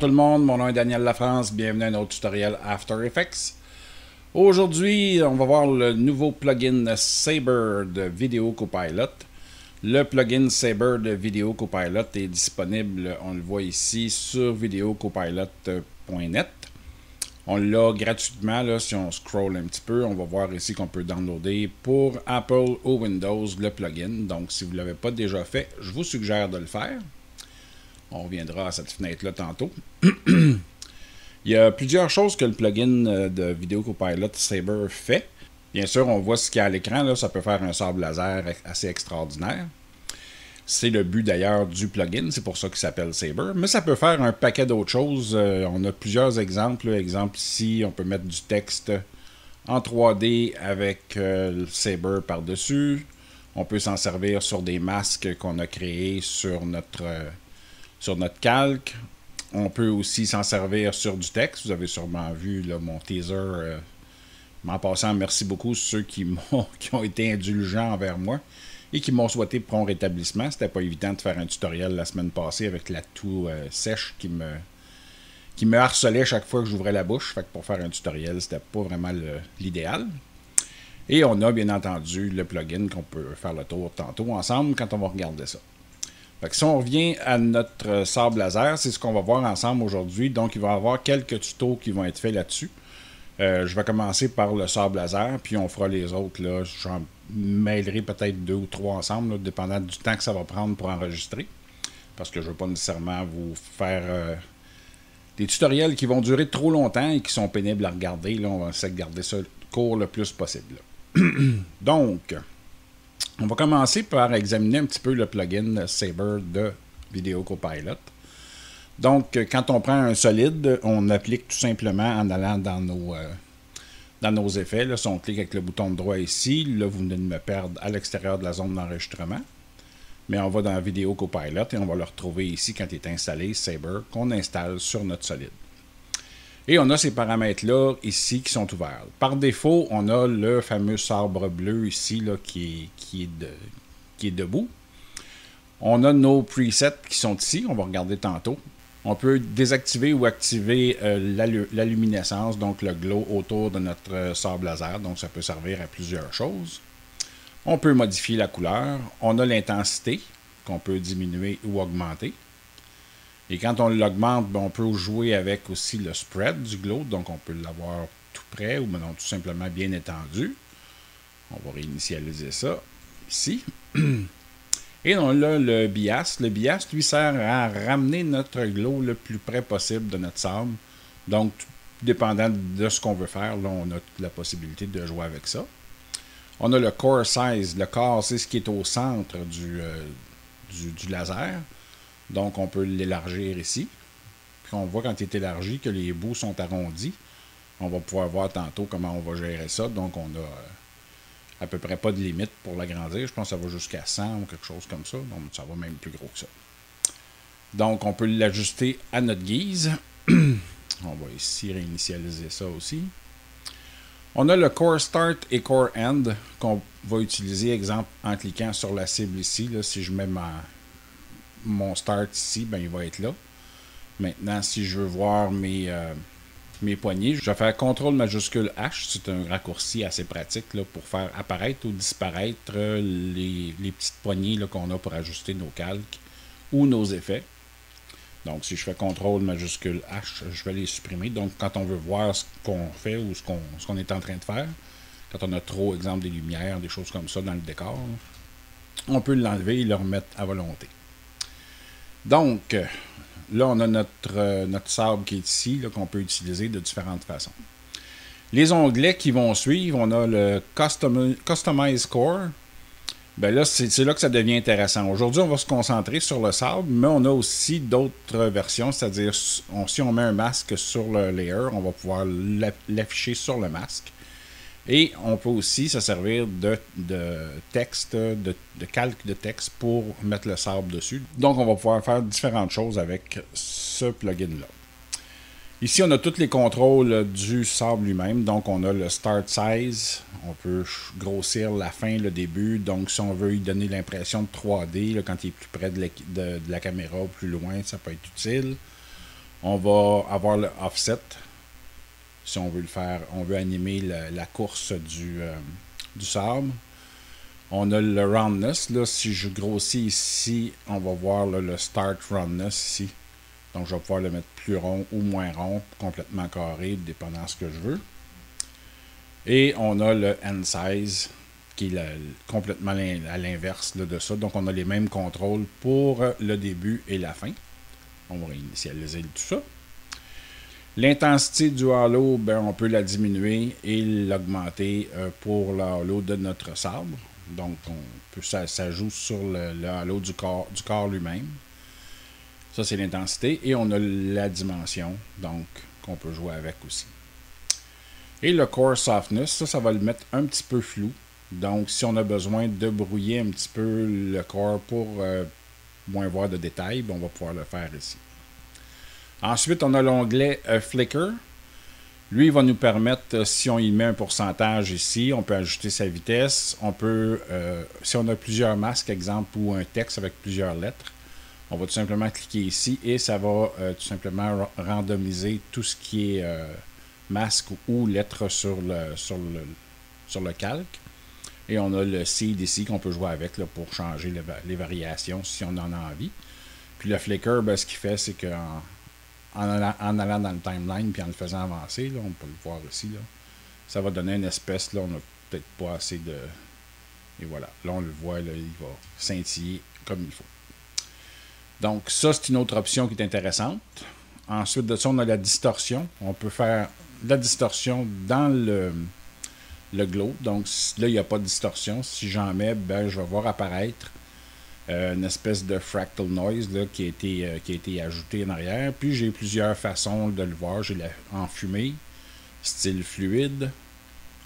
tout le monde, mon nom est Daniel Lafrance, bienvenue à un autre tutoriel After Effects. Aujourd'hui, on va voir le nouveau plugin Saber de Video Copilot. Le plugin Saber de Video Copilot est disponible, on le voit ici, sur videocopilot.net. On l'a gratuitement, là, si on scroll un petit peu, on va voir ici qu'on peut downloader pour Apple ou Windows le plugin. Donc, si vous ne l'avez pas déjà fait, je vous suggère de le faire. On reviendra à cette fenêtre-là tantôt. Il y a plusieurs choses que le plugin de Video Copilot Saber fait. Bien sûr, on voit ce qu'il y a à l'écran. Là, ça peut faire un sable laser assez extraordinaire. C'est le but d'ailleurs du plugin, c'est pour ça qu'il s'appelle Saber. Mais ça peut faire un paquet d'autres choses. On a plusieurs exemples. Exemple ici, on peut mettre du texte en 3D avec le Saber par-dessus. On peut s'en servir sur des masques qu'on a créés sur notre calque. On peut aussi s'en servir sur du texte. Vous avez sûrement vu là, mon teaser. En passant, merci beaucoup ceux qui ont été indulgents envers moi et qui m'ont souhaité prompt rétablissement. C'était pas évident de faire un tutoriel la semaine passée avec la toux sèche qui me harcelait chaque fois que j'ouvrais la bouche. Fait que pour faire un tutoriel, c'était pas vraiment l'idéal. Et on a bien entendu le plugin qu'on peut faire le tour tantôt ensemble quand on va regarder ça. Fait que si on revient à notre sable laser, c'est ce qu'on va voir ensemble aujourd'hui. Donc, il va y avoir quelques tutos qui vont être faits là-dessus. Je vais commencer par le sable laser, puis on fera les autres. Là. J'en mêlerai peut-être 2 ou 3 ensemble, là, dépendant du temps que ça va prendre pour enregistrer. Parce que je ne veux pas nécessairement vous faire des tutoriels qui vont durer trop longtemps et qui sont pénibles à regarder. Là, on va essayer de garder ça court le plus possible. Donc, on va commencer par examiner un petit peu le plugin Saber de Video Copilot. Donc, quand on prend un solide, on applique tout simplement en allant dans nos effets. Là, si on clique avec le bouton de droit ici, là, vous venez de me perdre à l'extérieur de la zone d'enregistrement. Mais on va dans Video Copilot et on va le retrouver ici quand il est installé, Saber, qu'on installe sur notre solide. Et on a ces paramètres-là ici qui sont ouverts. Par défaut, on a le fameux sabre bleu ici là, qui est debout. On a nos presets qui sont ici, on va regarder tantôt. On peut désactiver ou activer la luminescence, donc le glow autour de notre sable laser. Donc ça peut servir à plusieurs choses. On peut modifier la couleur. On a l'intensité qu'on peut diminuer ou augmenter. Et quand on l'augmente, on peut jouer avec aussi le spread du glow. Donc on peut l'avoir tout près ou non, tout simplement bien étendu. On va réinitialiser ça ici. Et on a le bias. Le bias, lui, sert à ramener notre glow le plus près possible de notre sable. Donc, dépendant de ce qu'on veut faire, là, on a la possibilité de jouer avec ça. On a le core size. Le core, c'est ce qui est au centre du laser. Donc, on peut l'élargir ici. Puis, on voit quand il est élargi que les bouts sont arrondis. On va pouvoir voir tantôt comment on va gérer ça. Donc, on a à peu près pas de limite pour l'agrandir. Je pense que ça va jusqu'à 100 ou quelque chose comme ça. Donc, ça va même plus gros que ça. Donc, on peut l'ajuster à notre guise. On va ici réinitialiser ça aussi. On a le Core Start et Core End qu'on va utiliser, exemple, en cliquant sur la cible ici. Là, si je mets mon Start ici, ben, il va être là. Maintenant, si je veux voir mes poignées, je vais faire CTRL majuscule H. C'est un raccourci assez pratique là, pour faire apparaître ou disparaître les petites poignées qu'on a pour ajuster nos calques ou nos effets. Donc, si je fais CTRL majuscule H, je vais les supprimer. Donc, quand on veut voir ce qu'on fait ou ce qu'on est en train de faire, quand on a trop, exemple, des lumières, des choses comme ça dans le décor, on peut l'enlever et le remettre à volonté. Donc, là, on a notre sable qui est ici, qu'on peut utiliser de différentes façons. Les onglets qui vont suivre, on a le Customize Core. Ben là, c'est là que ça devient intéressant. Aujourd'hui, on va se concentrer sur le sable, mais on a aussi d'autres versions, c'est-à-dire si on met un masque sur le layer, on va pouvoir l'afficher sur le masque. Et on peut aussi se servir de texte, de calque de texte pour mettre le sable dessus. Donc, on va pouvoir faire différentes choses avec ce plugin-là. Ici, on a tous les contrôles du sable lui-même. Donc, on a le Start Size. On peut grossir la fin, le début. Donc, si on veut lui donner l'impression de 3D, là, quand il est plus près de la caméra ou plus loin, ça peut être utile. On va avoir le offset. Si on veut le faire, on veut animer la course du sable. On a le roundness. Là, si je grossis ici, on va voir là, le start roundness ici. Donc, je vais pouvoir le mettre plus rond ou moins rond, complètement carré, dépendant de ce que je veux. Et on a le end size, qui est complètement à l'inverse de ça. Donc, on a les mêmes contrôles pour le début et la fin. On va réinitialiser tout ça. L'intensité du halo, ben, on peut la diminuer et l'augmenter pour le halo de notre sabre. Donc, ça joue sur le halo du corps lui-même. Ça, c'est l'intensité. Et on a la dimension, donc, qu'on peut jouer avec aussi. Et le core softness, ça va le mettre un petit peu flou. Donc, si on a besoin de brouiller un petit peu le corps pour moins voir de détails, ben, on va pouvoir le faire ici. Ensuite, on a l'onglet Flicker. Lui, il va nous permettre, si on y met un pourcentage ici, on peut ajouter sa vitesse. On peut, si on a plusieurs masques, exemple, ou un texte avec plusieurs lettres, on va tout simplement cliquer ici et ça va tout simplement randomiser tout ce qui est masque ou lettres sur le calque. Et on a le seed ici qu'on peut jouer avec là, pour changer les variations si on en a envie. Puis le flicker, ben, ce qu'il fait, c'est qu'en allant dans le timeline puis en le faisant avancer, là, on peut le voir ici, là, ça va donner une espèce, là, on n'a peut-être pas assez de... Et voilà, là on le voit, là, il va scintiller comme il faut. Donc ça, c'est une autre option qui est intéressante. Ensuite de ça, on a la distorsion. On peut faire la distorsion dans le globe. Donc là, il n'y a pas de distorsion. Si j'en mets, ben, je vais voir apparaître une espèce de fractal noise là, qui a été ajouté en arrière. Puis j'ai plusieurs façons de le voir. J'ai en fumée, style fluide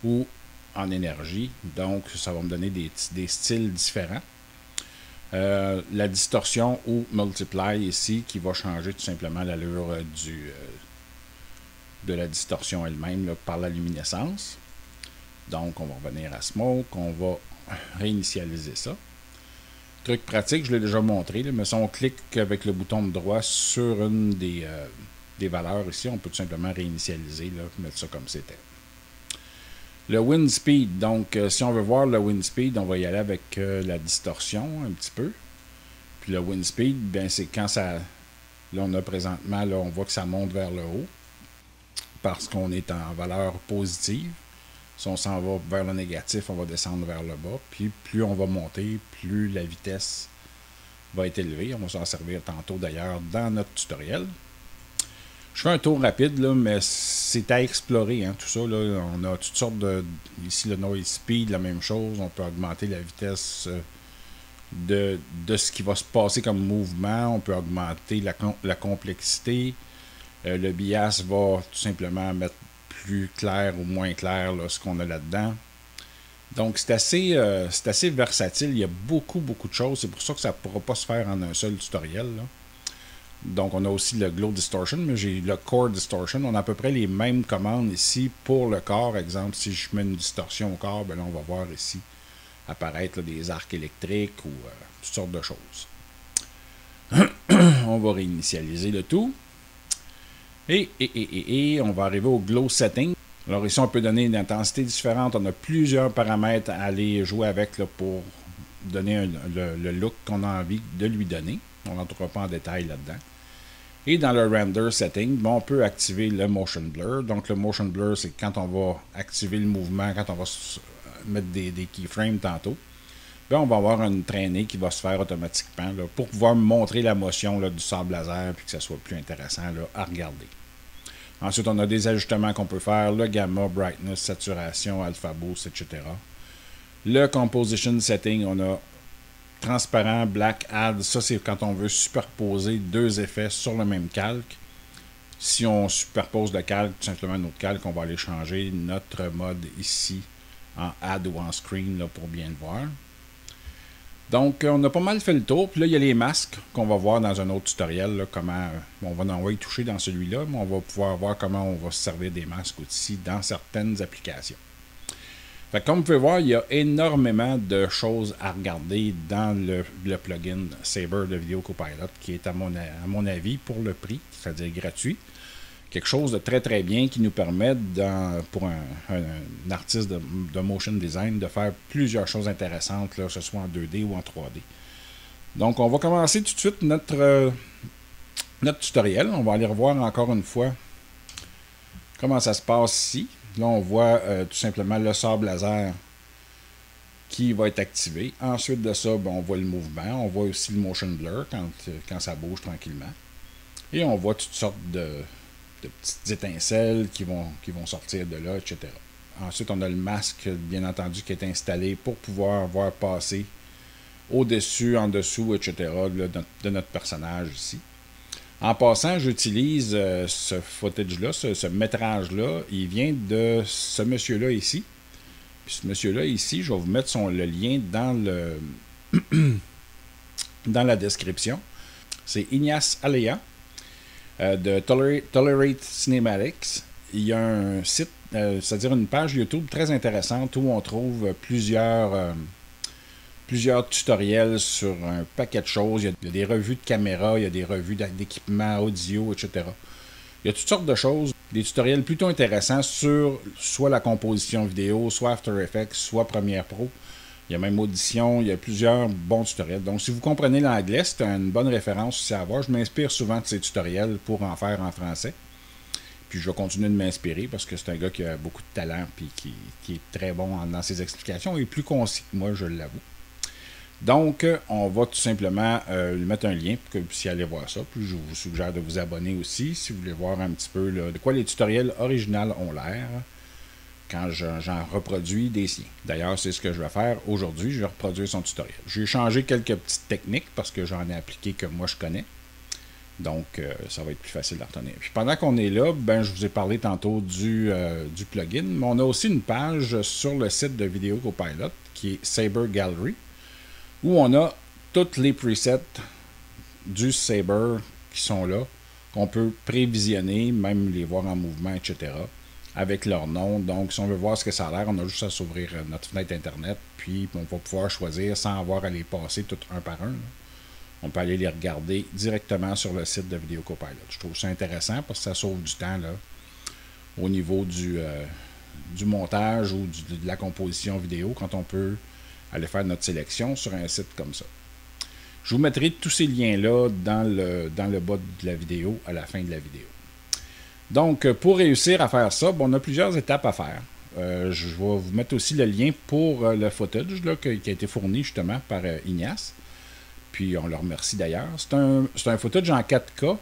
ou en énergie. Donc ça va me donner des styles différents. La distorsion ou multiply ici qui va changer tout simplement l'allure de la distorsion elle-même par la luminescence. Donc on va revenir à Smoke, on va réinitialiser ça. Truc pratique, je l'ai déjà montré, là, mais si on clique avec le bouton de droit sur une des valeurs ici, on peut tout simplement réinitialiser, là, mettre ça comme c'était. Le wind speed, donc si on veut voir le wind speed, on va y aller avec la distorsion un petit peu. Puis le wind speed, bien c'est quand ça... Là on a présentement, là on voit que ça monte vers le haut. Parce qu'on est en valeur positive. Si on s'en va vers le négatif, on va descendre vers le bas. Puis plus on va monter, plus la vitesse va être élevée. On va s'en servir tantôt d'ailleurs dans notre tutoriel. Je fais un tour rapide, là, mais c'est à explorer, hein, tout ça. Là. On a toutes sortes de... Ici, le noise speed, la même chose. On peut augmenter la vitesse de ce qui va se passer comme mouvement. On peut augmenter la complexité. Le bias va tout simplement mettre plus clair ou moins clair là, ce qu'on a là-dedans. Donc, c'est assez versatile. Il y a beaucoup de choses. C'est pour ça que ça ne pourra pas se faire en un seul tutoriel, là. Donc, on a aussi le Glow Distortion, mais j'ai le Core Distortion. On a à peu près les mêmes commandes ici pour le corps. Exemple, si je mets une distorsion au corps, ben là, on va voir ici apparaître là, des arcs électriques ou toutes sortes de choses. On va réinitialiser le tout. Et on va arriver au Glow Setting. Alors ici, on peut donner une intensité différente. On a plusieurs paramètres à aller jouer avec là, pour donner le look qu'on a envie de lui donner. On n'entrera pas en détail là-dedans. Et dans le Render Setting, bon, on peut activer le Motion Blur. Donc le Motion Blur, c'est quand on va activer le mouvement, quand on va mettre des keyframes tantôt. Bien, on va avoir une traînée qui va se faire automatiquement là, pour pouvoir montrer la motion là, du sable laser et que ça soit plus intéressant là, à regarder. Ensuite, on a des ajustements qu'on peut faire, le gamma, brightness, saturation, alpha boost, etc. Le composition setting, on a transparent, black add, ça c'est quand on veut superposer deux effets sur le même calque. Si on superpose le calque, tout simplement notre calque, on va aller changer notre mode ici en add ou en screen là, pour bien le voir. Donc, on a pas mal fait le tour. Puis là, il y a les masques qu'on va voir dans un autre tutoriel. Là, comment on va en y toucher dans celui-là, mais on va pouvoir voir comment on va se servir des masques aussi dans certaines applications. Fait que comme vous pouvez voir, il y a énormément de choses à regarder dans le plugin Saber de Video Copilot, qui est à mon avis, pour le prix, c'est-à-dire gratuit, quelque chose de très très bien qui nous permet, pour un artiste de motion design, de faire plusieurs choses intéressantes, là, que ce soit en 2D ou en 3D. Donc on va commencer tout de suite notre tutoriel. On va aller revoir encore une fois comment ça se passe ici. Là, on voit tout simplement le sabre laser qui va être activé. Ensuite de ça, on voit le mouvement. On voit aussi le motion blur quand ça bouge tranquillement. Et on voit toutes sortes de petites étincelles qui vont sortir de là, etc. Ensuite, on a le masque, bien entendu, qui est installé pour pouvoir voir passer au-dessus, en dessous, etc. de notre personnage ici. En passant, j'utilise ce footage-là, ce métrage-là. Il vient de ce monsieur-là ici. Puis ce monsieur-là ici, je vais vous mettre le lien dans dans la description. C'est Ignace Alea de Tolerate Cinematics. Il y a un site, c'est-à-dire une page YouTube très intéressante où on trouve plusieurs tutoriels sur un paquet de choses. Il y a des revues de caméra, il y a des revues d'équipement audio, etc. Il y a toutes sortes de choses, des tutoriels plutôt intéressants sur soit la composition vidéo, soit After Effects, soit Premiere Pro. Il y a même Audition, il y a plusieurs bons tutoriels. Donc si vous comprenez l'anglais, c'est une bonne référence aussi à avoir. Je m'inspire souvent de ces tutoriels pour en faire en français. Puis je vais continuer de m'inspirer parce que c'est un gars qui a beaucoup de talent et qui est très bon dans ses explications et plus concis que moi, je l'avoue. Donc, on va tout simplement lui mettre un lien pour que vous puissiez aller voir ça. Puis je vous suggère de vous abonner aussi si vous voulez voir un petit peu de quoi les tutoriels originaux ont l'air quand j'en reproduis des siens. D'ailleurs, c'est ce que je vais faire aujourd'hui. Je vais reproduire son tutoriel. J'ai changé quelques petites techniques parce que j'en ai appliqué que moi je connais. Donc, ça va être plus facile à retenir. Puis pendant qu'on est là, je vous ai parlé tantôt du plugin, mais on a aussi une page sur le site de Video Copilot qui est Saber Gallery, où on a tous les presets du Saber qui sont là, qu'on peut prévisionner, même les voir en mouvement, etc., avec leur nom. Donc, si on veut voir ce que ça a l'air, on a juste à s'ouvrir notre fenêtre Internet, puis on va pouvoir choisir sans avoir à les passer tout un par un. On peut aller les regarder directement sur le site de Video Copilot. Je trouve ça intéressant parce que ça sauve du temps là, au niveau du montage ou de la composition vidéo quand on peut aller faire notre sélection sur un site comme ça. Je vous mettrai tous ces liens-là dans le bas de la vidéo, à la fin de la vidéo. Donc, pour réussir à faire ça, on a plusieurs étapes à faire. Je vais vous mettre aussi le lien pour le footage là, qui a été fourni justement par Ignace. Puis on le remercie d'ailleurs. C'est un footage en 4K.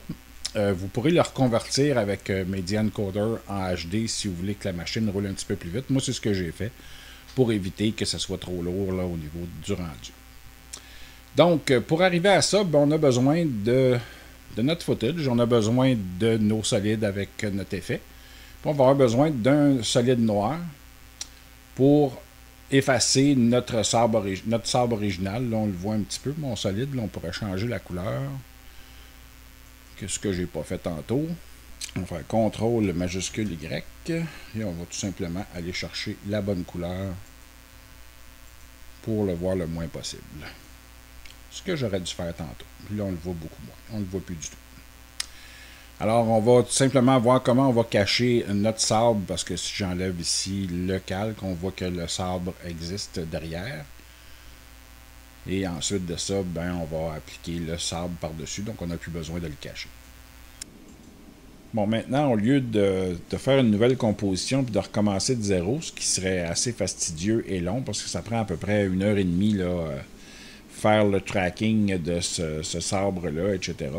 Vous pourrez le reconvertir avec Media Encoder en HD si vous voulez que la machine roule un petit peu plus vite. Moi, c'est ce que j'ai fait pour éviter que ce soit trop lourd là, au niveau du rendu. Donc, pour arriver à ça, on a besoin de notre footage, on a besoin de nos solides avec notre effet. Puis on va avoir besoin d'un solide noir pour effacer notre sabre original. Là, on le voit un petit peu, mon solide. Là, on pourrait changer la couleur. Qu'est-ce que j'ai pas fait tantôt? On va faire CTRL majuscule Y et on va tout simplement aller chercher la bonne couleur pour le voir le moins possible. Ce que j'aurais dû faire tantôt. Là, on le voit beaucoup moins. On ne le voit plus du tout. Alors, on va tout simplement voir comment on va cacher notre sabre, parce que si j'enlève ici le calque, on voit que le sabre existe derrière. Et ensuite de ça, on va appliquer le sabre par-dessus, donc on n'a plus besoin de le cacher. Bon, maintenant, au lieu de faire une nouvelle composition et de recommencer de zéro, ce qui serait assez fastidieux et long, parce que ça prend à peu près 1h30 là, faire le tracking de ce sabre-là, etc.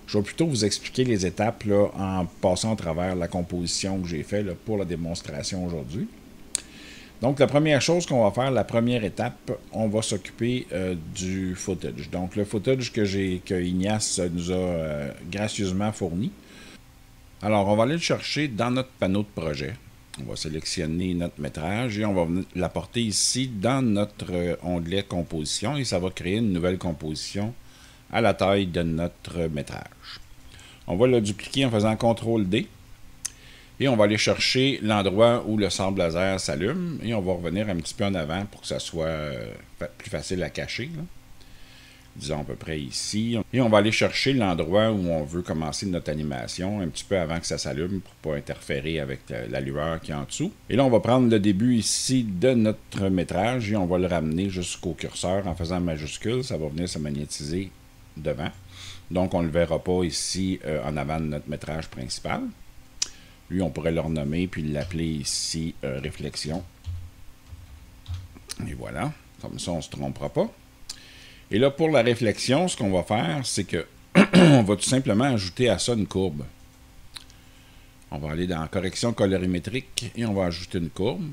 Je vais plutôt vous expliquer les étapes là, en passant à travers la composition que j'ai faite pour la démonstration aujourd'hui. Donc, la première chose qu'on va faire, la première étape, on va s'occuper du footage. Donc, le footage que Ignace nous a gracieusement fourni. Alors, on va aller le chercher dans notre panneau de projet. On va sélectionner notre métrage et on va l'apporter ici dans notre onglet composition et ça va créer une nouvelle composition à la taille de notre métrage. On va le dupliquer en faisant CTRL-D. Et on va aller chercher l'endroit où le sable laser s'allume. Et on va revenir un petit peu en avant pour que ça soit plus facile à cacher, là. Disons à peu près ici. Et on va aller chercher l'endroit où on veut commencer notre animation un petit peu avant que ça s'allume pour ne pas interférer avec la lueur qui est en dessous. Et là, on va prendre le début ici de notre métrage et on va le ramener jusqu'au curseur en faisant majuscule. Ça va venir se magnétiser devant. Donc, on ne le verra pas ici en avant de notre métrage principal. Lui, on pourrait le renommer puis l'appeler ici réflexion. Et voilà. Comme ça, on ne se trompera pas. Et là, pour la réflexion, ce qu'on va faire, c'est que on va tout simplement ajouter à ça une courbe. On va aller dans correction colorimétrique et on va ajouter une courbe.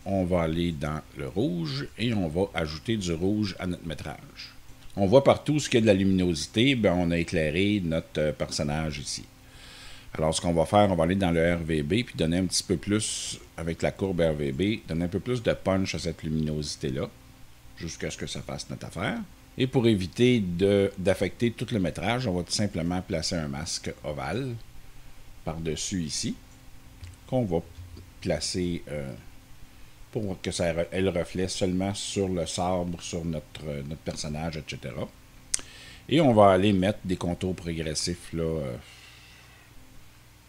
On va aller dans le rouge et on va ajouter du rouge à notre métrage. On voit partout ce qu'il y a de la luminosité, ben on a éclairé notre personnage ici. Alors, ce qu'on va faire, on va aller dans le RVB puis donner un petit peu plus, avec la courbe RVB, donner un peu plus de punch à cette luminosité-là, jusqu'à ce que ça fasse notre affaire. Et pour éviter d'affecter tout le métrage, on va tout simplement placer un masque ovale par-dessus ici, qu'on va placer pour que elle reflète seulement sur le sabre, sur notre personnage, etc. Et on va aller mettre des contours progressifs, là,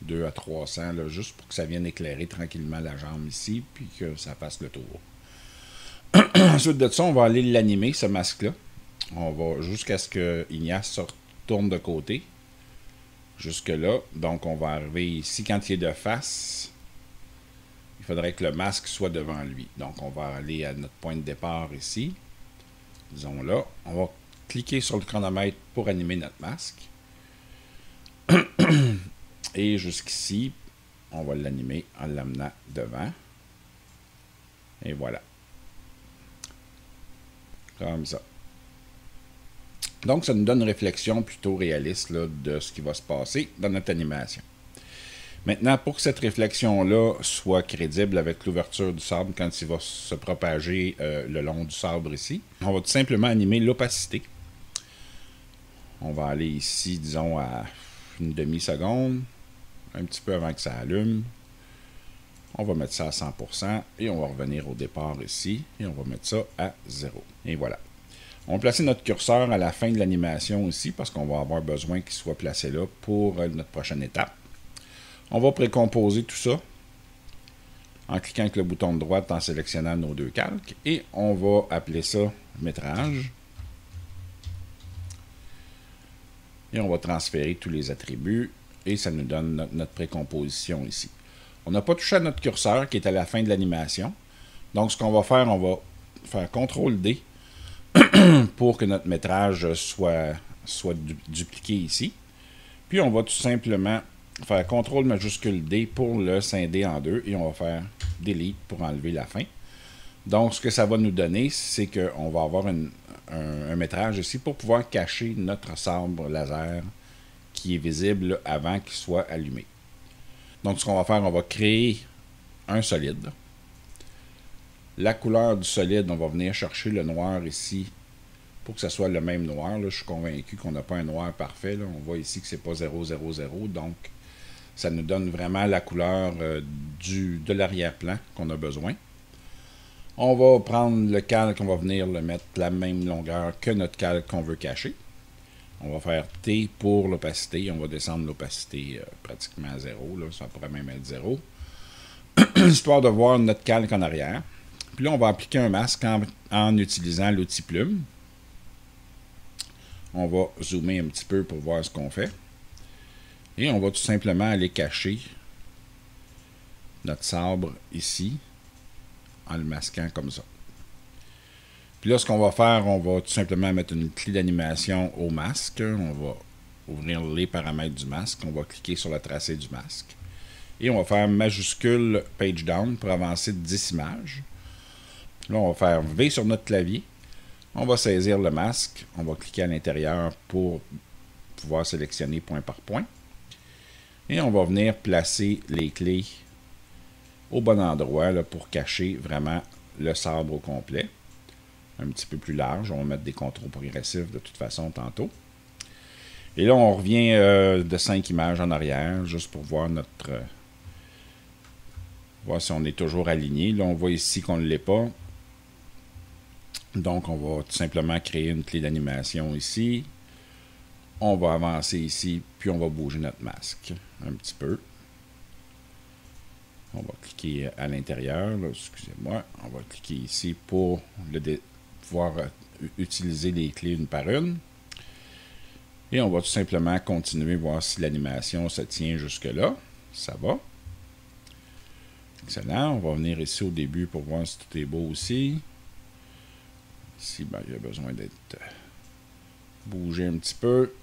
2 à 300, là, juste pour que ça vienne éclairer tranquillement la jambe ici, puis que ça fasse le tour. Ensuite de ça, on va aller l'animer, ce masque-là. On va jusqu'à ce que Ignace se retourne de côté. Jusque-là. Donc, on va arriver ici. Quand il est de face, il faudrait que le masque soit devant lui. Donc, on va aller à notre point de départ ici. Disons là. On va cliquer sur le chronomètre pour animer notre masque. Et jusqu'ici, on va l'animer en l'amenant devant. Et voilà. Comme ça. Donc, ça nous donne une réflexion plutôt réaliste là, de ce qui va se passer dans notre animation. Maintenant, pour que cette réflexion-là soit crédible avec l'ouverture du sabre quand il va se propager le long du sabre ici, on va tout simplement animer l'opacité. On va aller ici, disons, à une demi-seconde, un petit peu avant que ça allume. On va mettre ça à 100% et on va revenir au départ ici et on va mettre ça à 0. Et voilà. On va placer notre curseur à la fin de l'animation aussi parce qu'on va avoir besoin qu'il soit placé là pour notre prochaine étape. On va précomposer tout ça en cliquant avec le bouton de droite en sélectionnant nos deux calques et on va appeler ça métrage. Et on va transférer tous les attributs et ça nous donne notre précomposition ici. On n'a pas touché à notre curseur qui est à la fin de l'animation. Donc, ce qu'on va faire, on va faire CTRL-D pour que notre métrage soit dupliqué ici. Puis, on va tout simplement faire CTRL majuscule D pour le scinder en deux et on va faire Delete pour enlever la fin. Donc, ce que ça va nous donner, c'est qu'on va avoir un métrage ici pour pouvoir cacher notre sabre laser qui est visible avant qu'il soit allumé. Donc, ce qu'on va faire, on va créer un solide. La couleur du solide, on va venir chercher le noir ici pour que ce soit le même noir. Là, je suis convaincu qu'on n'a pas un noir parfait. Là. On voit ici que ce n'est pas 000, donc ça nous donne vraiment la couleur de l'arrière-plan qu'on a besoin. On va prendre le calque, on va venir le mettre la même longueur que notre calque qu'on veut cacher. On va faire T pour l'opacité. On va descendre l'opacité pratiquement à 0. Là. Ça pourrait même être 0. Histoire de voir notre calque en arrière. Puis là, on va appliquer un masque en utilisant l'outil plume. On va zoomer un petit peu pour voir ce qu'on fait. Et on va tout simplement aller cacher notre sabre ici en le masquant comme ça. Puis là, ce qu'on va faire, on va tout simplement mettre une clé d'animation au masque. On va ouvrir les paramètres du masque. On va cliquer sur le tracé du masque. Et on va faire majuscule page down pour avancer de 10 images. Là, on va faire V sur notre clavier. On va saisir le masque. On va cliquer à l'intérieur pour pouvoir sélectionner point par point. Et on va venir placer les clés au bon endroit là, pour cacher vraiment le sabre au complet. Un petit peu plus large. On va mettre des contrôles progressifs de toute façon tantôt. Et là, on revient de 5 images en arrière, juste pour voir Voir si on est toujours aligné. Là, on voit ici qu'on ne l'est pas. Donc, on va tout simplement créer une clé d'animation ici. On va avancer ici, puis on va bouger notre masque un petit peu. On va cliquer à l'intérieur, excusez-moi. On va cliquer ici pour pouvoir utiliser les clés une par une. Et on va tout simplement continuer, voir si l'animation se tient jusque-là. Ça va. Excellent. On va venir ici au début pour voir si tout est beau aussi. Ici, ben, il y a besoin d'être bougé un petit peu.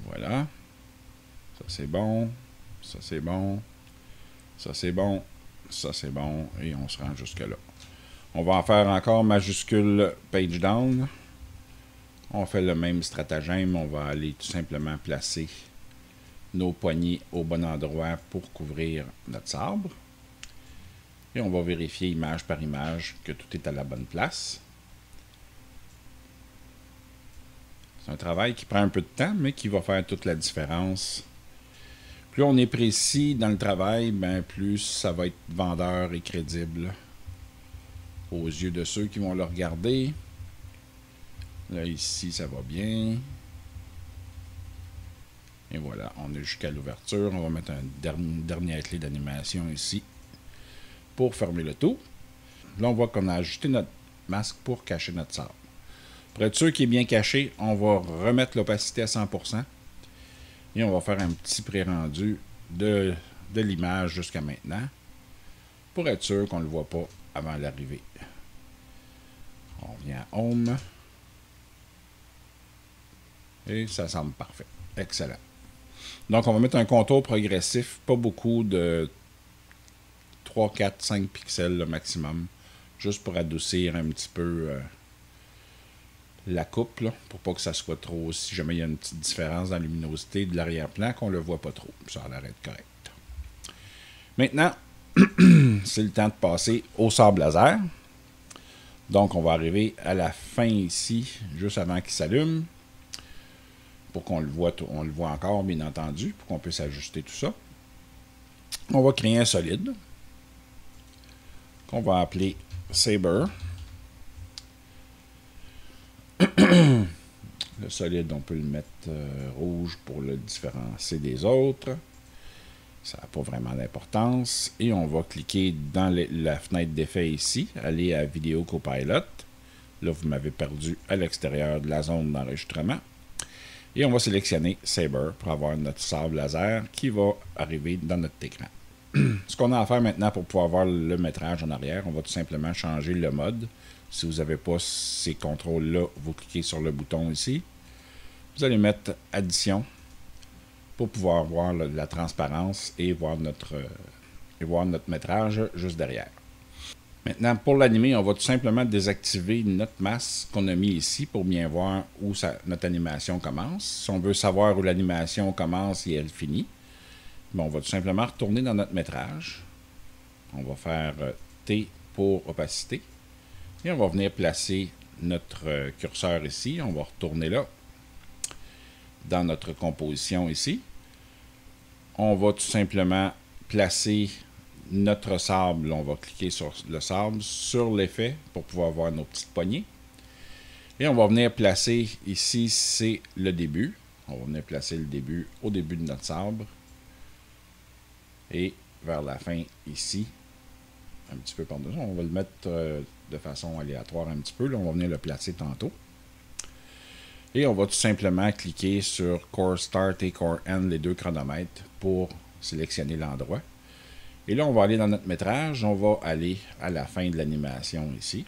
Voilà. Ça, c'est bon. Ça, c'est bon. Ça, c'est bon. Ça, c'est bon. Et on se rend jusque-là. On va en faire encore majuscule page down. On fait le même stratagème. On va aller tout simplement placer nos poignées au bon endroit pour couvrir notre sabre. Et on va vérifier image par image que tout est à la bonne place. C'est un travail qui prend un peu de temps, mais qui va faire toute la différence. Plus on est précis dans le travail, ben plus ça va être vendeur et crédible aux yeux de ceux qui vont le regarder. Là, ici, ça va bien. Et voilà, on est jusqu'à l'ouverture. On va mettre une dernière clé d'animation ici pour fermer le tout. Là, on voit qu'on a ajusté notre masque pour cacher notre sabre. Pour être sûr qu'il est bien caché, on va remettre l'opacité à 100%. Et on va faire un petit pré-rendu de l'image jusqu'à maintenant pour être sûr qu'on ne le voit pas avant l'arrivée. On vient à Home. Et ça semble parfait. Excellent. Donc, on va mettre un contour progressif, pas beaucoup de 3, 4, 5 pixels le maximum, juste pour adoucir un petit peu la coupe, là, pour pas que ça soit trop, si jamais il y a une petite différence dans la luminosité de l'arrière-plan, qu'on le voit pas trop. Ça a l'air d'être correct. Maintenant, c'est le temps de passer au sabre laser. Donc, on va arriver à la fin ici, juste avant qu'il s'allume, pour qu'on le voit, encore, bien entendu, pour qu'on puisse ajuster tout ça. On va créer un solide, qu'on va appeler Saber. Le solide, on peut le mettre rouge pour le différencier des autres. Ça n'a pas vraiment d'importance. Et on va cliquer dans la fenêtre d'effet ici, aller à Vidéo Copilot. Là, vous m'avez perdu à l'extérieur de la zone d'enregistrement. Et on va sélectionner Saber pour avoir notre sabre laser qui va arriver dans notre écran. Ce qu'on a à faire maintenant pour pouvoir voir le métrage en arrière, on va tout simplement changer le mode. Si vous n'avez pas ces contrôles-là, vous cliquez sur le bouton ici. Vous allez mettre Addition pour pouvoir voir la transparence et voir notre métrage juste derrière. Maintenant, pour l'animer, on va tout simplement désactiver notre masque qu'on a mis ici pour bien voir où notre animation commence. Si on veut savoir où l'animation commence et elle finit, bien, on va tout simplement retourner dans notre métrage. On va faire T pour opacité. Et on va venir placer notre curseur ici. On va retourner là, dans notre composition ici. On va tout simplement placer notre sable. On va cliquer sur le sable, sur l'effet, pour pouvoir voir nos petites poignées. Et on va venir placer ici, c'est le début. On va venir placer le début au début de notre sabre. Et vers la fin ici, un petit peu par-dessus. On va le mettre de façon aléatoire un petit peu. Là, on va venir le placer tantôt. Et on va tout simplement cliquer sur Core Start et Core End, les deux chronomètres, pour sélectionner l'endroit. Et là, on va aller dans notre métrage. On va aller à la fin de l'animation ici.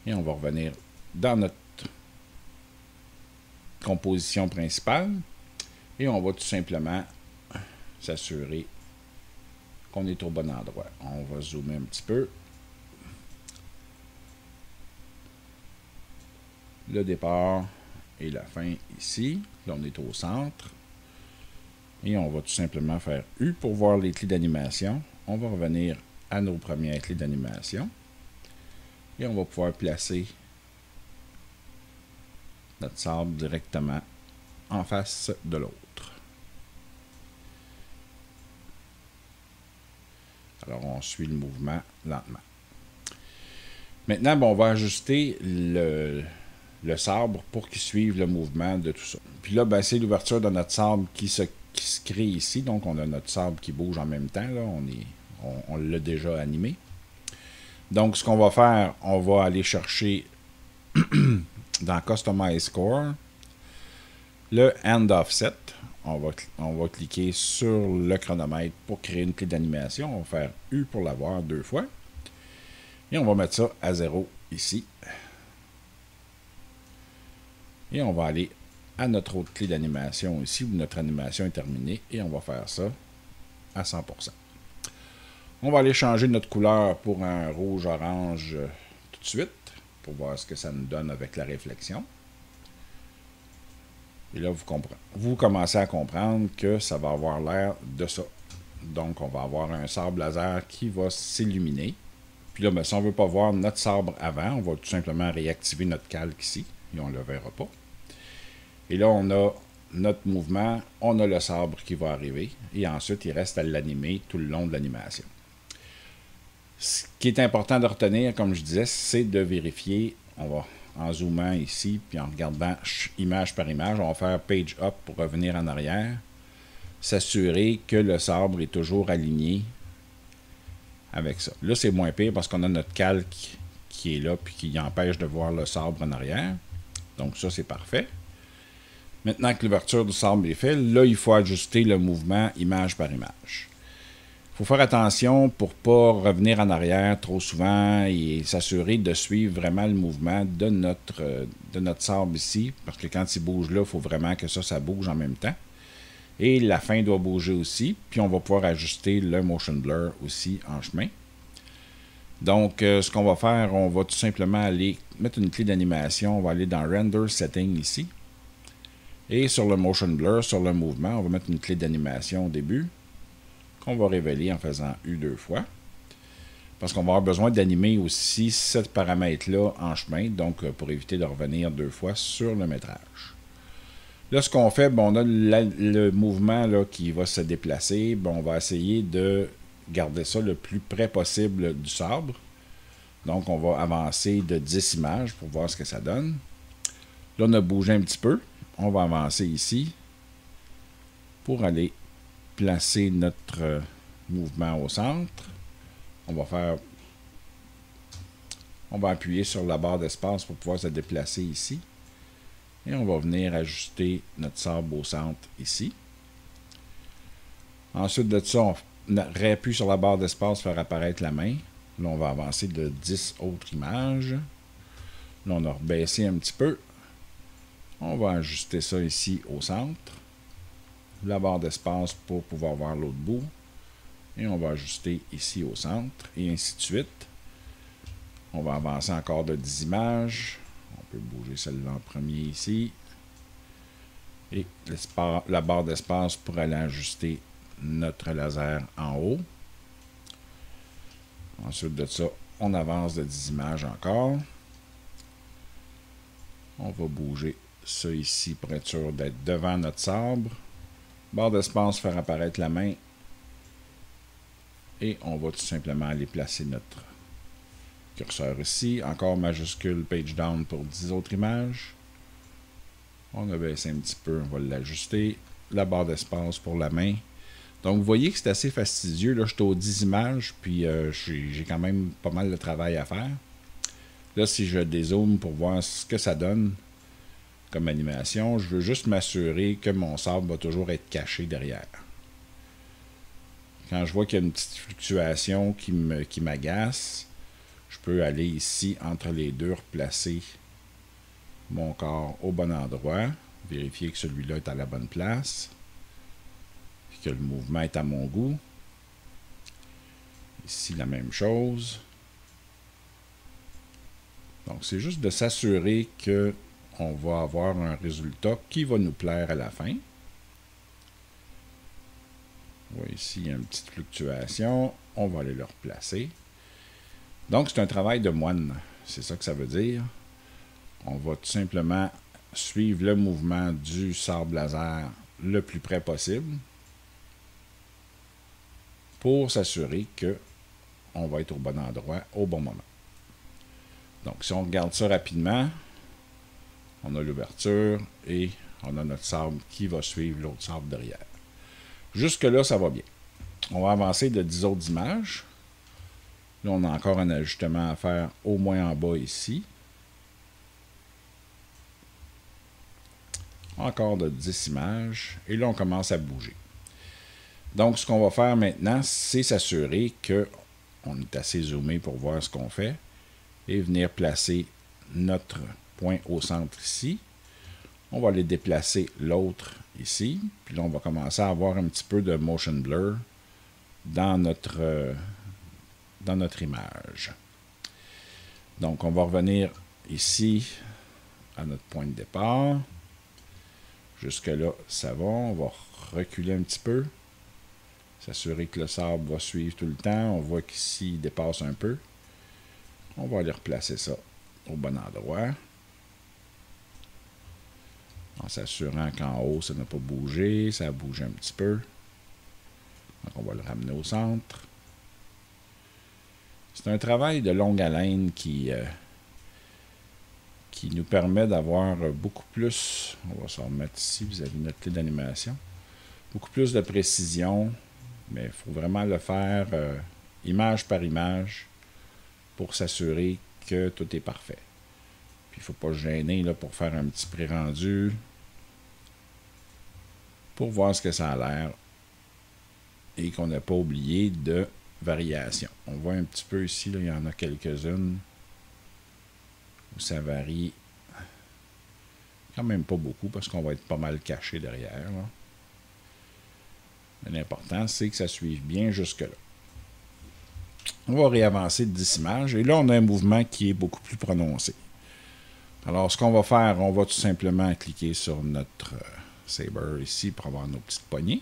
Et on va revenir dans notre composition principale. Et on va tout simplement s'assurer qu'on est au bon endroit. On va zoomer un petit peu. Le départ et la fin ici. Là, on est au centre. Et on va tout simplement faire U pour voir les clés d'animation. On va revenir à nos premières clés d'animation. Et on va pouvoir placer notre sabre directement en face de l'autre. Alors, on suit le mouvement lentement. Maintenant, on va ajuster le sabre pour qu'il suive le mouvement de tout ça. Puis là, c'est l'ouverture de notre sabre qui se crée ici. Donc, on a notre sabre qui bouge en même temps. Là. On l'a déjà animé. Donc, ce qu'on va faire, on va aller chercher dans Customize Score le End Offset. On va cliquer sur le chronomètre pour créer une clé d'animation. On va faire U pour l'avoir 2 fois. Et on va mettre ça à 0 ici. Et on va aller à notre autre clé d'animation ici, où notre animation est terminée. Et on va faire ça à 100%. On va aller changer notre couleur pour un rouge-orange tout de suite, pour voir ce que ça nous donne avec la réflexion. Et là, vous commencez à comprendre que ça va avoir l'air de ça. Donc, on va avoir un sabre laser qui va s'illuminer. Puis là, si on ne veut pas voir notre sabre avant, on va tout simplement réactiver notre calque ici, et on ne le verra pas. Et là, on a notre mouvement, on a le sabre qui va arriver, et ensuite, il reste à l'animer tout le long de l'animation. Ce qui est important de retenir, comme je disais, c'est de vérifier, on va en zoomant ici, puis en regardant image par image, on va faire Page Up pour revenir en arrière, s'assurer que le sabre est toujours aligné avec ça. Là, c'est moins pire parce qu'on a notre calque qui est là, puis qui empêche de voir le sabre en arrière. Donc ça, c'est parfait. Maintenant que l'ouverture du sabre est faite, là, il faut ajuster le mouvement image par image. Il faut faire attention pour ne pas revenir en arrière trop souvent et s'assurer de suivre vraiment le mouvement de notre sabre ici, parce que quand il bouge là, il faut vraiment que ça bouge en même temps. Et la fin doit bouger aussi, puis on va pouvoir ajuster le motion blur aussi en chemin. Donc, ce qu'on va faire, on va tout simplement aller mettre une clé d'animation, on va aller dans Render Setting ici. Et sur le motion blur, sur le mouvement, on va mettre une clé d'animation au début, qu'on va révéler en faisant U 2 fois. Parce qu'on va avoir besoin d'animer aussi ce paramètre-là en chemin, donc pour éviter de revenir 2 fois sur le métrage. Là, ce qu'on fait, on a le mouvement là, qui va se déplacer. On va essayer de garder ça le plus près possible du sabre. Donc, on va avancer de 10 images pour voir ce que ça donne. Là, on a bougé un petit peu. On va avancer ici pour aller placer notre mouvement au centre. On va appuyer sur la barre d'espace pour pouvoir se déplacer ici. Et on va venir ajuster notre sabre au centre ici. Ensuite de ça, on réappuie sur la barre d'espace pour faire apparaître la main. Là, on va avancer de 10 autres images. Là, on a rebaissé un petit peu. On va ajuster ça ici au centre. La barre d'espace pour pouvoir voir l'autre bout. Et on va ajuster ici au centre. Et ainsi de suite. On va avancer encore de 10 images. On peut bouger celle-là en premier ici. Et la barre d'espace pour aller ajuster notre laser en haut. Ensuite de ça, on avance de 10 images encore. On va bouger ça ici pour être sûr d'être devant notre sabre. Barre d'espace, faire apparaître la main. Et on va tout simplement aller placer notre curseur ici. Encore majuscule page down pour 10 autres images. On a baissé un petit peu, on va l'ajuster. La barre d'espace pour la main. Donc vous voyez que c'est assez fastidieux. Là, je suis aux 10 images, puis j'ai quand même pas mal de travail à faire. Là, si je dézoome pour voir ce que ça donne comme animation, je veux juste m'assurer que mon sabre va toujours être caché derrière. Quand je vois qu'il y a une petite fluctuation qui m'agace, je peux aller ici entre les deux, replacer mon corps au bon endroit, vérifier que celui-là est à la bonne place, que le mouvement est à mon goût. Ici, la même chose. Donc, c'est juste de s'assurer qu'on va avoir un résultat qui va nous plaire à la fin. On voit ici, il y a une petite fluctuation. On va aller le replacer. Donc, c'est un travail de moine. C'est ça que ça veut dire. On va tout simplement suivre le mouvement du sabre laser le plus près possible pour s'assurer que on va être au bon endroit au bon moment. Donc, si on regarde ça rapidement, on a l'ouverture et on a notre sable qui va suivre l'autre sable derrière. Jusque-là, ça va bien. On va avancer de 10 autres images. Là, on a encore un ajustement à faire au moins en bas ici. Encore de 10 images. Et là, on commence à bouger. Donc, ce qu'on va faire maintenant, c'est s'assurer qu'on est assez zoomé pour voir ce qu'on fait. Et venir placer notre point au centre ici. On va aller déplacer l'autre ici. Puis là, on va commencer à avoir un petit peu de motion blur dans notre image. Donc, on va revenir ici à notre point de départ. Jusque-là, ça va. On va reculer un petit peu. S'assurer que le sable va suivre tout le temps. On voit qu'ici, il dépasse un peu. On va aller replacer ça au bon endroit. En s'assurant qu'en haut, ça n'a pas bougé. Ça a bougé un petit peu. Donc, on va le ramener au centre. C'est un travail de longue haleine qui nous permet d'avoir beaucoup plus, on va se remettre ici, vous avez notre clé d'animation, beaucoup plus de précision, mais il faut vraiment le faire image par image pour s'assurer que tout est parfait. Puis il ne faut pas se gêner là, pour faire un petit pré-rendu, pour voir ce que ça a l'air et qu'on n'a pas oublié de variation. On voit un petit peu ici, là, il y en a quelques-unes où ça varie quand même pas beaucoup parce qu'on va être pas mal caché derrière. Là. Mais l'important, c'est que ça suive bien jusque-là. On va réavancer de 10 images et là, on a un mouvement qui est beaucoup plus prononcé. Alors, ce qu'on va faire, on va tout simplement cliquer sur notre saber ici pour avoir nos petites poignées.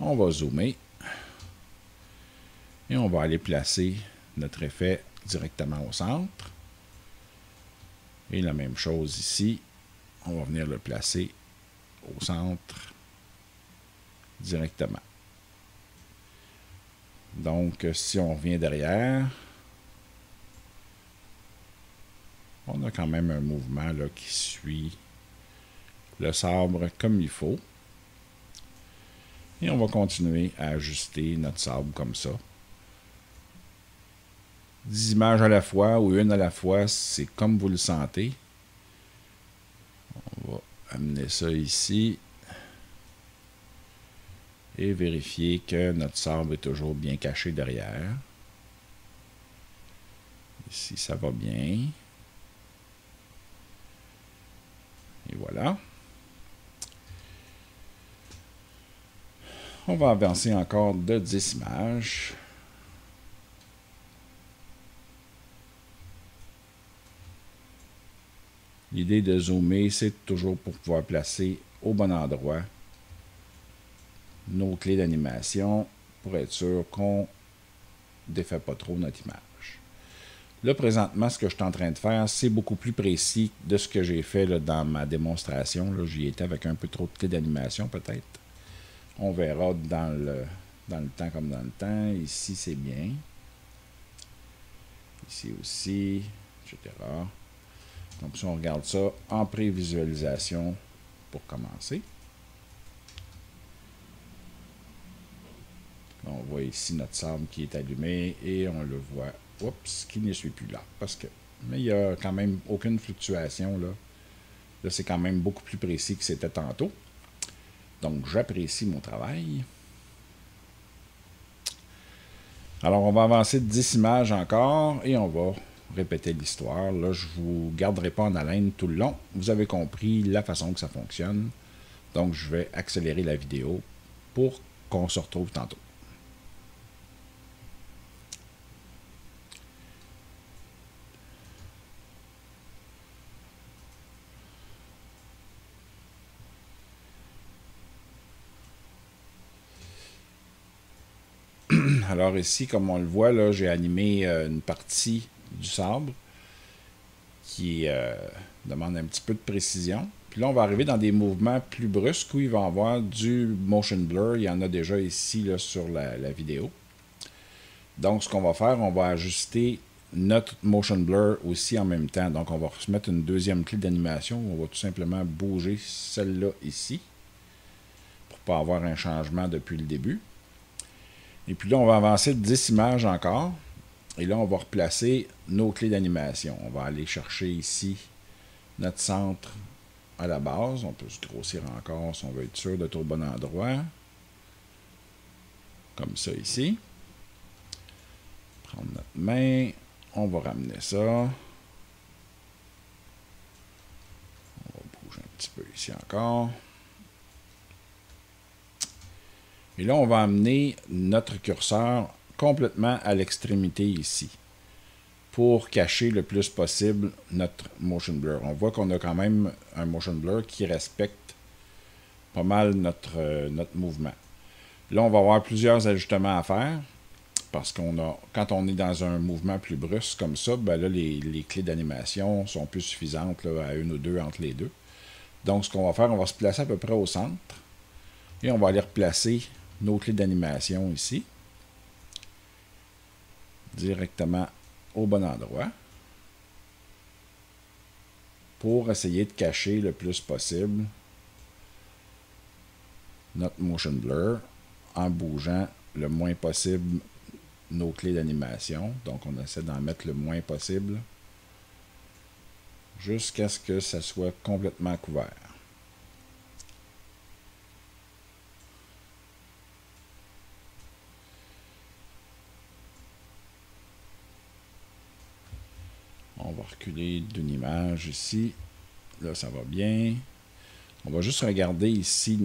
On va zoomer. Et on va aller placer notre effet directement au centre. Et la même chose ici. On va venir le placer au centre directement. Donc, si on revient derrière, on a quand même un mouvement là, qui suit le sabre comme il faut. Et on va continuer à ajuster notre sabre comme ça. 10 images à la fois ou une à la fois, c'est comme vous le sentez. On va amener ça ici et vérifier que notre sabre est toujours bien caché derrière. Ici, ça va bien. Et voilà. On va avancer encore de 10 images. L'idée de zoomer, c'est toujours pour pouvoir placer au bon endroit nos clés d'animation pour être sûr qu'on ne défait pas trop notre image. Là, présentement, ce que je suis en train de faire, c'est beaucoup plus précis de ce que j'ai fait là, dans ma démonstration. J'y étais avec un peu trop de clés d'animation, peut-être. On verra dans le temps comme dans le temps. Ici, c'est bien. Ici aussi, etc. Donc, si on regarde ça en prévisualisation pour commencer. On voit ici notre sable qui est allumé et on le voit, oups, qui ne suit plus là. Mais il n'y a quand même aucune fluctuation. Là, c'est quand même beaucoup plus précis que c'était tantôt. Donc, j'apprécie mon travail. Alors, on va avancer de 10 images encore et on va répéter l'histoire. Là, je ne vous garderai pas en haleine tout le long. Vous avez compris la façon que ça fonctionne. Donc, je vais accélérer la vidéo pour qu'on se retrouve tantôt. Alors ici, comme on le voit, là, j'ai animé une partie du sabre qui demande un petit peu de précision. Puis là, on va arriver dans des mouvements plus brusques où il va y avoir du motion blur. Il y en a déjà ici là, sur la vidéo. Donc, ce qu'on va faire, on va ajuster notre motion blur aussi en même temps. Donc, on va se mettre une deuxième clé d'animation. On va tout simplement bouger celle-là ici pour ne pas avoir un changement depuis le début. Et puis là, on va avancer de 10 images encore. Et là, on va replacer nos clés d'animation. On va aller chercher ici notre centre à la base. On peut se grossir encore si on veut être sûr d'être au bon endroit. Comme ça ici. Prendre notre main. On va ramener ça. On va bouger un petit peu ici encore. Et là, on va amener notre curseur complètement à l'extrémité ici pour cacher le plus possible notre motion blur. On voit qu'on a quand même un motion blur qui respecte pas mal notre mouvement. Là, on va avoir plusieurs ajustements à faire parce quand on est dans un mouvement plus brusque comme ça, ben là, les clés d'animation sont plus suffisantes là, à une ou deux entre les deux. Donc, ce qu'on va faire, on va se placer à peu près au centre et on va aller replacer nos clés d'animation ici, directement au bon endroit, pour essayer de cacher le plus possible notre motion blur en bougeant le moins possible nos clés d'animation. Donc, on essaie d'en mettre le moins possible jusqu'à ce que ça soit complètement couvert. On va reculer d'une image ici. Là, ça va bien. On va juste regarder ici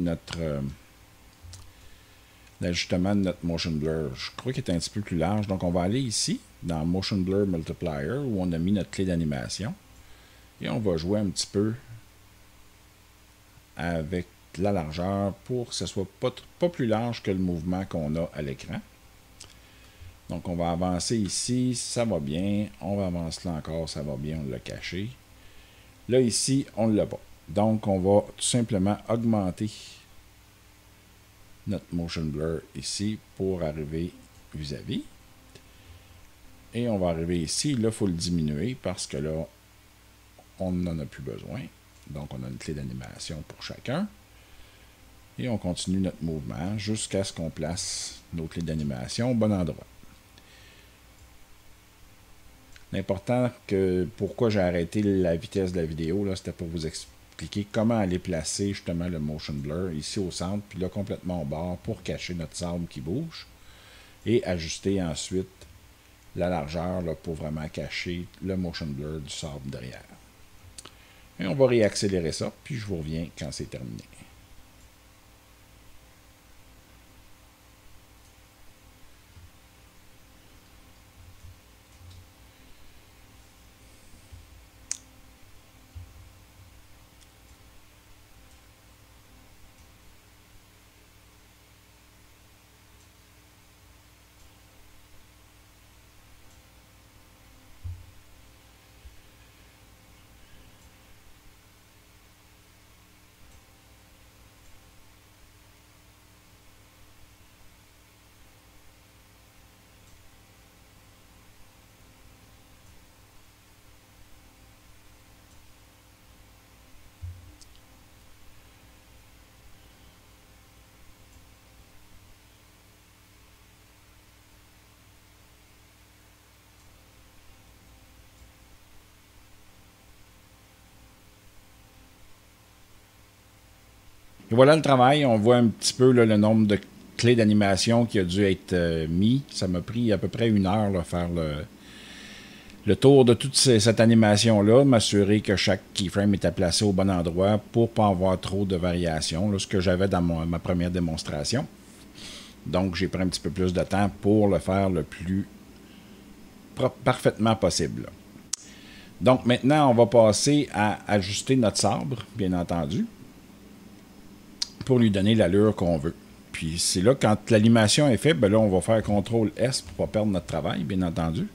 l'ajustement de notre motion blur. Je crois qu'il est un petit peu plus large. Donc, on va aller ici, dans Motion Blur Multiplier, où on a mis notre clé d'animation. Et on va jouer un petit peu avec la largeur pour que ce soit pas plus large que le mouvement qu'on a à l'écran. Donc, on va avancer ici, ça va bien. On va avancer là encore, ça va bien, on l'a caché. Là, ici, on ne l'a pas. Donc, on va tout simplement augmenter notre motion blur ici pour arriver vis-à-vis. Et on va arriver ici. Là, il faut le diminuer parce que là, on n'en a plus besoin. Donc, on a une clé d'animation pour chacun. Et on continue notre mouvement jusqu'à ce qu'on place nos clés d'animation au bon endroit. L'important que pourquoi j'ai arrêté la vitesse de la vidéo, là, c'était pour vous expliquer comment aller placer justement le motion blur ici au centre, puis là complètement au bord pour cacher notre sable qui bouge et ajuster ensuite la largeur là, pour vraiment cacher le motion blur du sable derrière. Et on va réaccélérer ça, puis je vous reviens quand c'est terminé. Et voilà le travail. On voit un petit peu là, le nombre de clés d'animation qui a dû être mis. Ça m'a pris à peu près 1 heure là, faire le tour de toute cette animation-là, m'assurer que chaque keyframe était placé au bon endroit pour ne pas avoir trop de variations, là, ce que j'avais dans ma première démonstration. Donc, j'ai pris un petit peu plus de temps pour le faire le plus parfaitement possible. Donc, maintenant, on va passer à ajuster notre sabre, bien entendu, pour lui donner l'allure qu'on veut. Puis c'est là, quand l'animation est faite, ben là, on va faire CTRL-S pour ne pas perdre notre travail, bien entendu.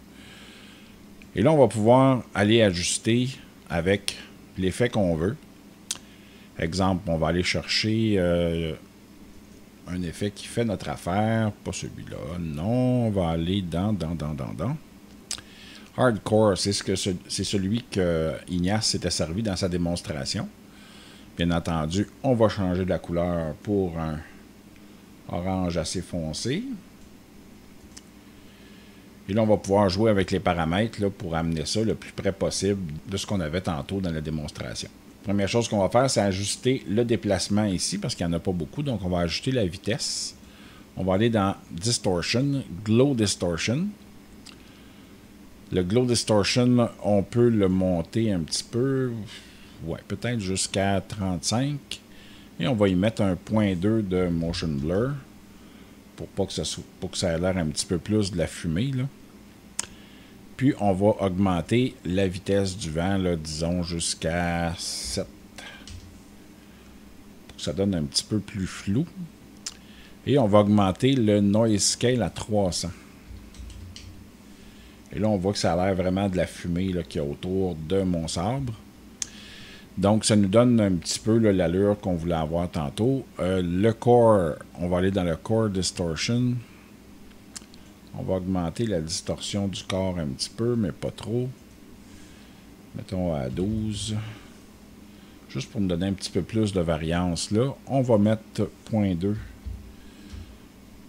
Et là, on va pouvoir aller ajuster avec l'effet qu'on veut. Exemple, on va aller chercher un effet qui fait notre affaire. Pas celui-là. Non, on va aller dans. Hardcore, c'est celui que Ignace s'était servi dans sa démonstration. Bien entendu, on va changer de la couleur pour un orange assez foncé. Et là, on va pouvoir jouer avec les paramètres là, pour amener ça le plus près possible de ce qu'on avait tantôt dans la démonstration. Première chose qu'on va faire, c'est ajuster le déplacement ici, parce qu'il n'y en a pas beaucoup. Donc, on va ajuster la vitesse. On va aller dans Distortion, Glow Distortion. Le Glow Distortion, on peut le monter un petit peu, ouais, peut-être jusqu'à 35. Et on va y mettre un 0.2 de Motion Blur pour que ça ait l'air un petit peu plus de la fumée, là. Puis, on va augmenter la vitesse du vent, là, disons, jusqu'à 7. Pour que ça donne un petit peu plus flou. Et on va augmenter le Noise Scale à 300. Et là, on voit que ça a l'air vraiment de la fumée qu'il y a autour de mon sabre. Donc, ça nous donne un petit peu l'allure qu'on voulait avoir tantôt. Le Core, on va aller dans le Core Distortion. On va augmenter la distorsion du corps un petit peu, mais pas trop. Mettons à 12. Juste pour me donner un petit peu plus de variance là. On va mettre 0.2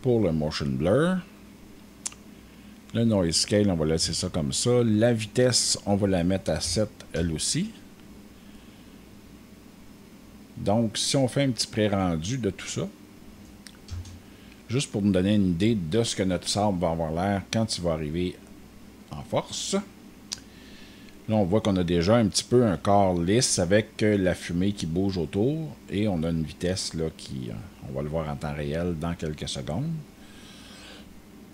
pour le Motion Blur. Le Noise Scale, on va laisser ça comme ça. La vitesse, on va la mettre à 7 elle aussi. Donc, si on fait un petit pré-rendu de tout ça, juste pour nous donner une idée de ce que notre sabre va avoir l'air quand il va arriver en force. Là, on voit qu'on a déjà un petit peu un corps lisse avec la fumée qui bouge autour. Et on a une vitesse là, qui, on va le voir en temps réel dans quelques secondes.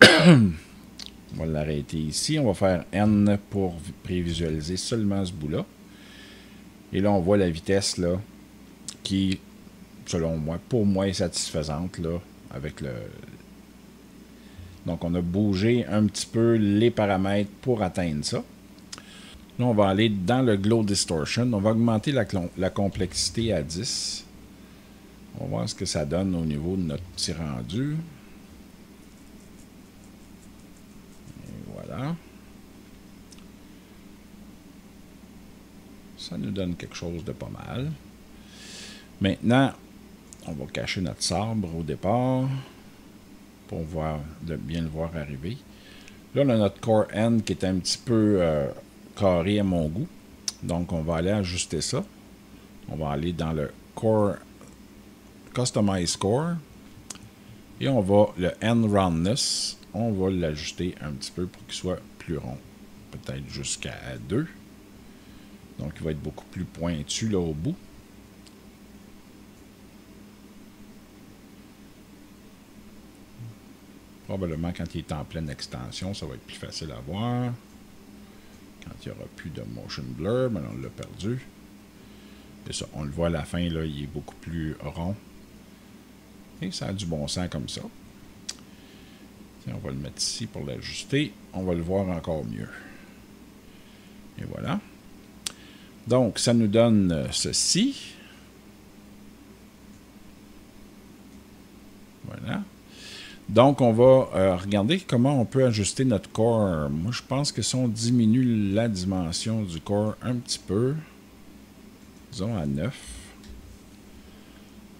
On va l'arrêter ici. On va faire N pour prévisualiser seulement ce bout-là. Et là, on voit la vitesse là, qui, selon moi, pour moi, est satisfaisante là, avec le... Donc, on a bougé un petit peu les paramètres pour atteindre ça. Là, on va aller dans le Glow Distortion. On va augmenter la complexité à 10. On va voir ce que ça donne au niveau de notre petit rendu. Et voilà. Ça nous donne quelque chose de pas mal. Maintenant, on va cacher notre sabre au départ pour bien le voir arriver. Là, on a notre Core N qui est un petit peu carré à mon goût. Donc, on va aller ajuster ça. On va aller dans le Core Customize Core. Et on va, le N Roundness, on va l'ajuster un petit peu pour qu'il soit plus rond. Peut-être jusqu'à 2. Donc, il va être beaucoup plus pointu là au bout. Probablement quand il est en pleine extension, ça va être plus facile à voir. Quand il n'y aura plus de motion blur, mais on l'a perdu. C'est ça, on le voit à la fin, là, il est beaucoup plus rond. Et ça a du bon sens comme ça. Tiens, on va le mettre ici pour l'ajuster. On va le voir encore mieux. Et voilà. Donc, ça nous donne ceci. Voilà. Donc, on va regarder comment on peut ajuster notre corps. Moi, je pense que si on diminue la dimension du corps un petit peu, disons à 9,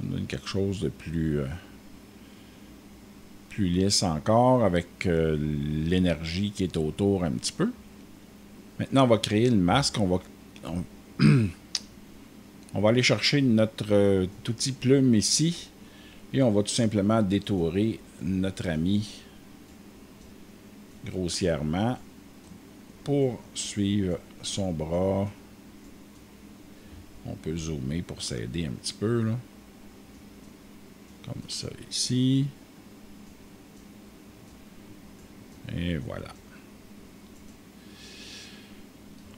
on donne quelque chose de plus lisse encore, avec l'énergie qui est autour un petit peu. Maintenant, on va créer le masque. On va aller chercher notre outil plume ici. Et on va tout simplement détourer notre ami grossièrement pour suivre son bras. On peut zoomer pour s'aider un petit peu, là. Comme ça ici. Et voilà.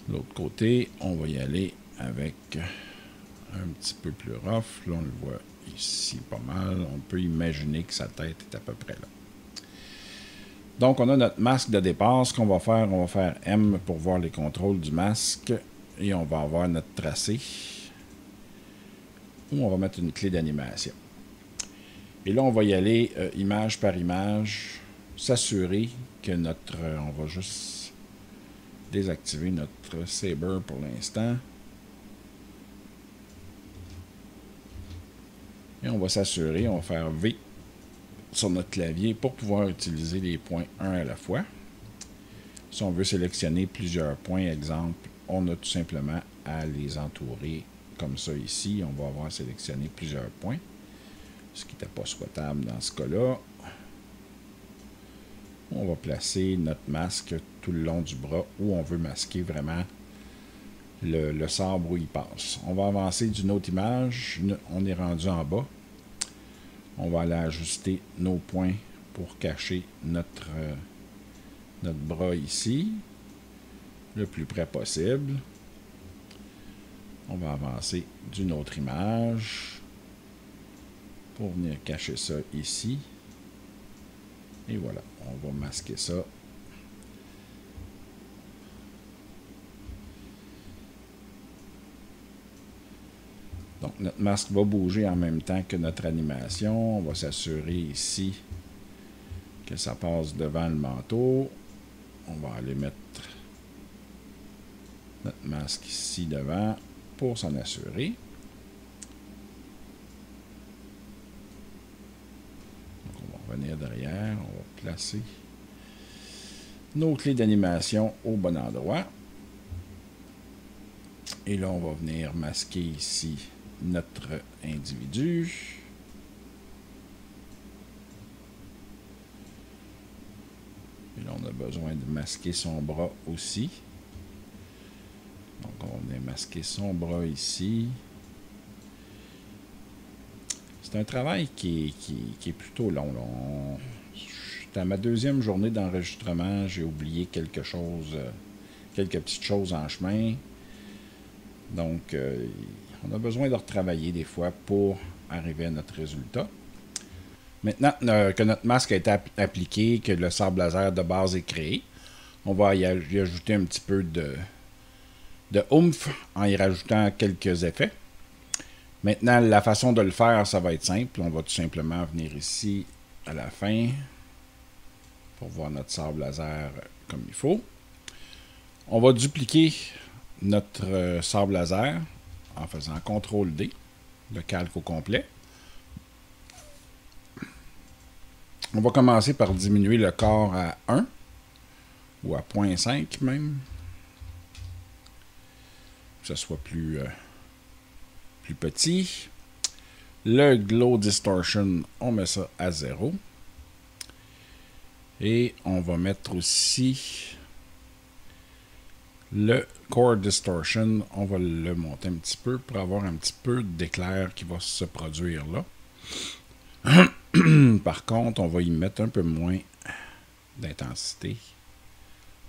L'autre côté, on va y aller avec un petit peu plus rough. Là, on le voit ici pas mal. On peut imaginer que sa tête est à peu près là. Donc, on a notre masque de départ. Ce qu'on va faire, on va faire M pour voir les contrôles du masque. Et on va avoir notre tracé. Où on va mettre une clé d'animation. Et là, on va y aller image par image, s'assurer que notre... on va juste désactiver notre Saber pour l'instant. Et on va s'assurer, on va faire V sur notre clavier pour pouvoir utiliser les points un à la fois. Si on veut sélectionner plusieurs points, exemple, on a tout simplement à les entourer comme ça ici. On va avoir sélectionné plusieurs points, ce qui n'était pas souhaitable dans ce cas-là. On va placer notre masque tout le long du bras où on veut masquer vraiment le sabre où il passe. On va avancer d'une autre image. On est rendu en bas. On va aller ajuster nos points pour cacher notre bras ici, le plus près possible. On va avancer d'une autre image pour venir cacher ça ici. Et voilà, on va masquer ça. Donc, notre masque va bouger en même temps que notre animation. On va s'assurer ici que ça passe devant le manteau. On va aller mettre notre masque ici devant pour s'en assurer. Donc, on va revenir derrière. On va placer nos clés d'animation au bon endroit. Et là, on va venir masquer ici notre individu. Et là, on a besoin de masquer son bras aussi. Donc, on va venir masquer son bras ici. C'est un travail qui est plutôt long. J'étais à ma deuxième journée d'enregistrement. J'ai oublié quelque chose, quelques petites choses en chemin. Donc, on a besoin de retravailler des fois pour arriver à notre résultat. Maintenant que notre masque a été appliqué, que le sabre laser de base est créé, on va y ajouter un petit peu de oomph en y rajoutant quelques effets. Maintenant, la façon de le faire, ça va être simple. On va tout simplement venir ici à la fin pour voir notre sabre laser comme il faut. On va dupliquer notre sabre laser en faisant CTRL-D, le calque au complet. On va commencer par diminuer le corps à 1 ou à 0.5 même, que ce soit plus petit. Le Glow Distortion, on met ça à 0. Et on va mettre aussi le Core Distortion, on va le monter un petit peu pour avoir un petit peu d'éclair qui va se produire là. Par contre, on va y mettre un peu moins d'intensité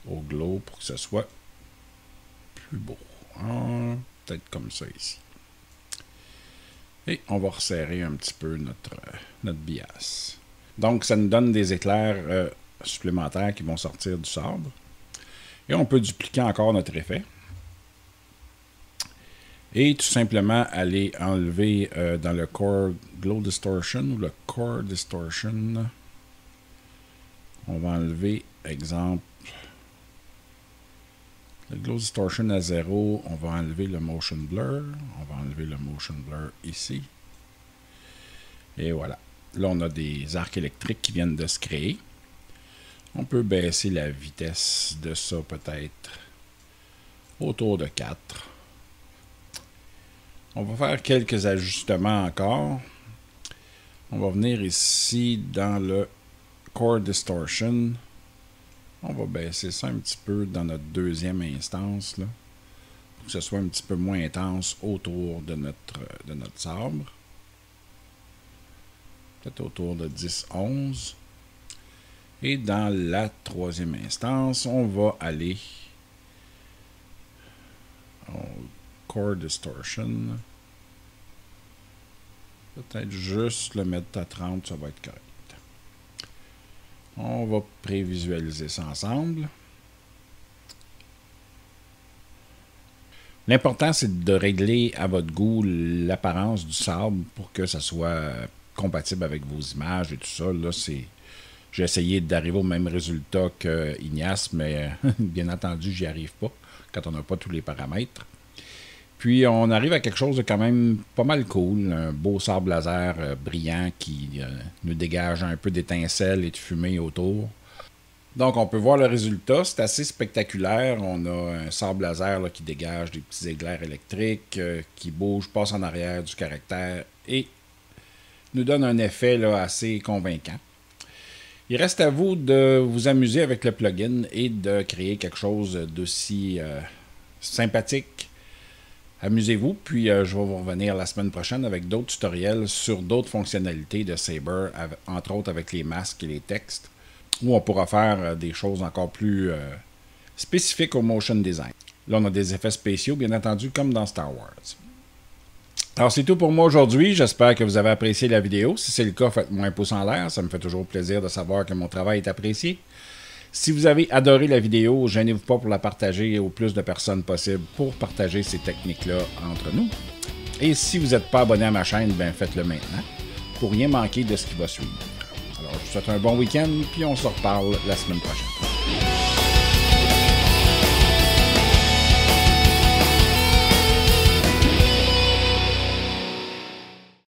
au glow pour que ce soit plus beau. Peut-être comme ça ici. Et on va resserrer un petit peu notre bias. Donc, ça nous donne des éclairs supplémentaires qui vont sortir du sabre. Et on peut dupliquer encore notre effet. Et tout simplement aller enlever dans le Core Glow Distortion ou le Core Distortion. On va enlever, exemple, le Glow Distortion à 0. On va enlever le Motion Blur. On va enlever le Motion Blur ici. Et voilà. Là, on a des arcs électriques qui viennent de se créer. On peut baisser la vitesse de ça peut-être autour de 4. On va faire quelques ajustements encore. On va venir ici dans le Core Distortion. On va baisser ça un petit peu dans notre deuxième instance, là, pour que ce soit un petit peu moins intense autour de notre sabre. Peut-être autour de 10-11. Et dans la troisième instance, on va aller au Core Distortion. Peut-être juste le mettre à 30, ça va être correct. On va prévisualiser ça ensemble. L'important, c'est de régler à votre goût l'apparence du sabre pour que ça soit compatible avec vos images et tout ça. Là, j'ai essayé d'arriver au même résultat que Ignace, mais bien entendu, j'y arrive pas quand on n'a pas tous les paramètres. Puis on arrive à quelque chose de quand même pas mal cool, un beau sable laser brillant qui nous dégage un peu d'étincelles et de fumée autour. Donc on peut voir le résultat, c'est assez spectaculaire. On a un sable laser là, qui dégage des petits éclairs électriques, qui bouge, passe en arrière du caractère et nous donne un effet là, assez convaincant. Il reste à vous de vous amuser avec le plugin et de créer quelque chose d'aussi sympathique. Amusez-vous, puis je vais vous revenir la semaine prochaine avec d'autres tutoriels sur d'autres fonctionnalités de Saber, entre autres avec les masques et les textes, où on pourra faire des choses encore plus spécifiques au motion design. Là, on a des effets spéciaux, bien entendu, comme dans Star Wars. Alors, c'est tout pour moi aujourd'hui. J'espère que vous avez apprécié la vidéo. Si c'est le cas, faites-moi un pouce en l'air. Ça me fait toujours plaisir de savoir que mon travail est apprécié. Si vous avez adoré la vidéo, gênez-vous pas pour la partager au plus de personnes possible pour partager ces techniques-là entre nous. Et si vous n'êtes pas abonné à ma chaîne, ben faites-le maintenant pour rien manquer de ce qui va suivre. Alors, je vous souhaite un bon week-end, puis on se reparle la semaine prochaine.